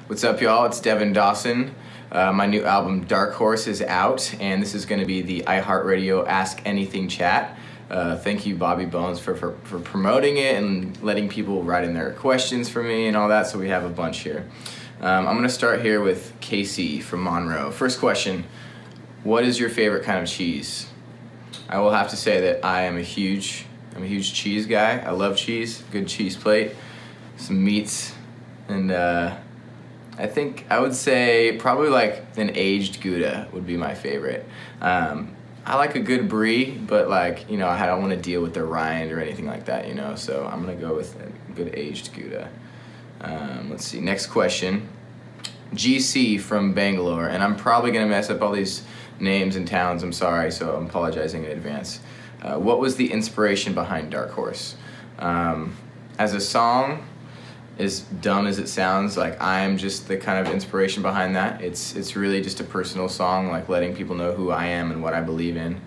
What's up, y'all? It's Devin Dawson. My new album Dark Horse is out, and this is going to be the iHeartRadio Ask Anything Chat. Thank you, Bobby Bones, for promoting it and letting people write in their questions for me and all that, so we have a bunch here. I'm going to start here with Casey from Monroe. First question, what is your favorite kind of cheese? I will have to say that I'm a huge cheese guy. I love cheese, good cheese plate, some meats, and I think I would say probably like an aged Gouda would be my favorite. I like a good brie, but like, you know, I don't want to deal with the rind or anything like that, you know, so I'm gonna go with a good aged Gouda. Let's see, next question. GC from Bangalore, and I'm probably gonna mess up all these names and towns, I'm sorry, so I'm apologizing in advance. What was the inspiration behind Dark Horse? As a song, as dumb as it sounds, like I'm just the kind of inspiration behind that. It's really just a personal song, like letting people know who I am and what I believe in.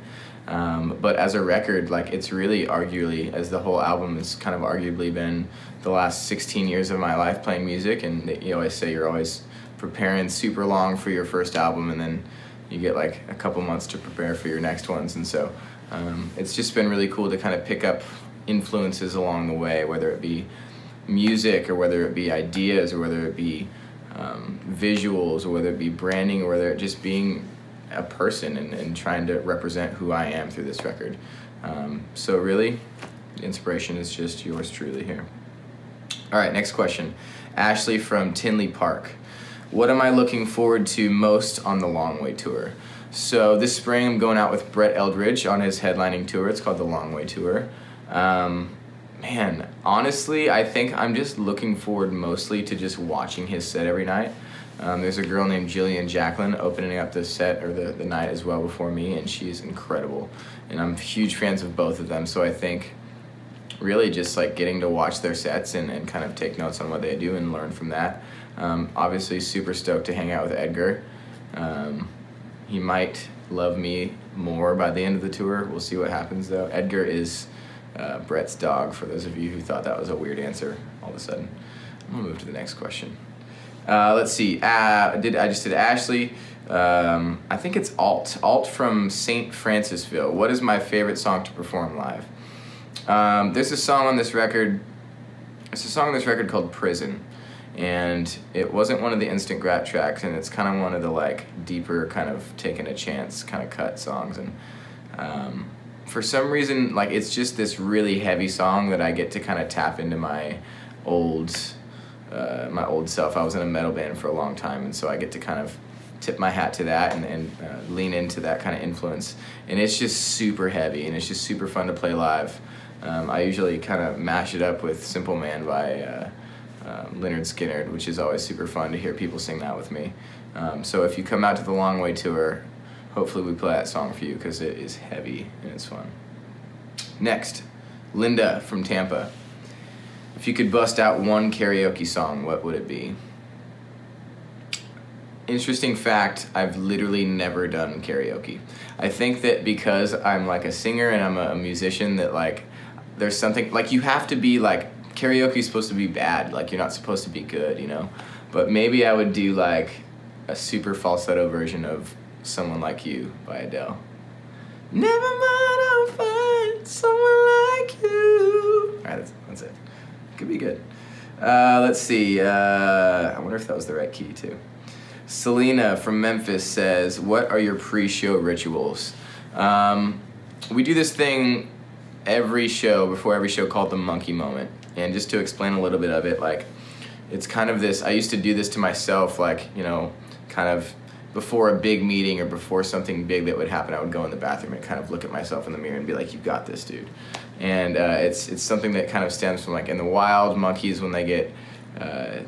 But as a record, like it's really arguably, as the whole album has kind of arguably been the last 16 years of my life playing music, and you always say you're always preparing super long for your first album, and then you get like a couple months to prepare for your next ones, and so it's just been really cool to kind of pick up influences along the way, whether it be music or whether it be ideas or whether it be visuals or whether it be branding or whether it just being a person and trying to represent who I am through this record. So really, the inspiration is just yours truly here. All right, next question. Ashley from Tinley Park. What am I looking forward to most on the Long Way Tour? So this spring I'm going out with Brett Eldredge on his headlining tour. It's called the Long Way Tour. Man, honestly, I think I'm just looking forward mostly to just watching his set every night. There's a girl named Jillian Jacqueline opening up the set or the night as well before me, and she's incredible. And I'm huge fans of both of them, so I think really just like getting to watch their sets and kind of take notes on what they do and learn from that. Obviously super stoked to hang out with Edgar. He might love me more by the end of the tour. We'll see what happens though. Edgar is Brett's dog, for those of you who thought that was a weird answer all of a sudden. I'm gonna move to the next question. Let's see, I just did Ashley. I think it's Alt from St. Francisville. What is my favorite song to perform live? There's a song on this record called Prison, and it wasn't one of the Instant Grat tracks, and it's kind of one of the like deeper kind of taking a chance kind of cut songs, and for some reason, like it's just this really heavy song that I get to kind of tap into my old self. I was in a metal band for a long time, and so I get to kind of tip my hat to that and lean into that kind of influence. And it's just super heavy, and it's just super fun to play live. I usually kind of mash it up with Simple Man by Lynyrd Skynyrd, which is always super fun to hear people sing that with me. So if you come out to the Long Way Tour, hopefully we play that song for you because it is heavy and it's fun. Next, Linda from Tampa. If you could bust out one karaoke song, what would it be? Interesting fact, I've literally never done karaoke. I think that because I'm like a singer and I'm a musician, that like there's something, like you have to be like, karaoke is supposed to be bad, like you're not supposed to be good, you know? But maybe I would do like a super falsetto version of Someone Like You by Adele. Never mind, I'll find someone like you. All right, that's it. Could be good. Let's see. I wonder if that was the right key too. Selena from Memphis says, what are your pre-show rituals? We do this thing every show, before every show, called the monkey moment. And just to explain a little bit of it, like it's kind of this, I used to do this to myself, like, you know, kind of before a big meeting or before something big that would happen, I would go in the bathroom and kind of look at myself in the mirror and be like, you got this, dude. And it's something that kind of stems from like in the wild, monkeys, when they get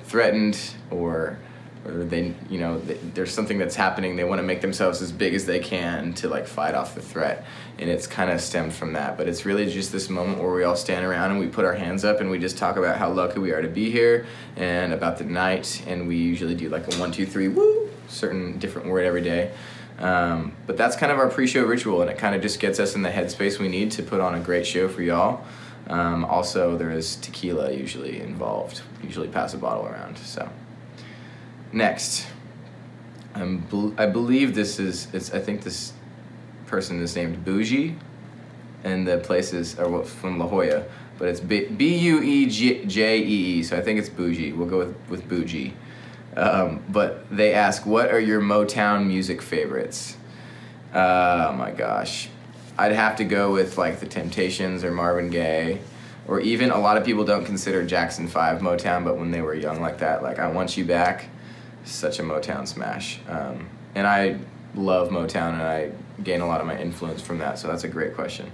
threatened or they, you know, there's something that's happening, they want to make themselves as big as they can to like fight off the threat, and it's kind of stemmed from that. But it's really just this moment where we all stand around and we put our hands up and we just talk about how lucky we are to be here and about the night, and we usually do like a 1, 2, 3, woo, certain different word every day. But that's kind of our pre-show ritual, and it kind of just gets us in the headspace we need to put on a great show for y'all. Also, there is tequila usually involved. Usually pass a bottle around, so. Next, I believe this is, I think this person is named Bougie, and the place is from La Jolla, but it's Buejee, so I think it's Bougie. We'll go with Bougie. But they ask, what are your Motown music favorites? Oh my gosh. I'd have to go with like the Temptations or Marvin Gaye, or even a lot of people don't consider Jackson 5 Motown, but when they were young like that, like I Want You Back, such a Motown smash. And I love Motown, and I gain a lot of my influence from that, so that's a great question.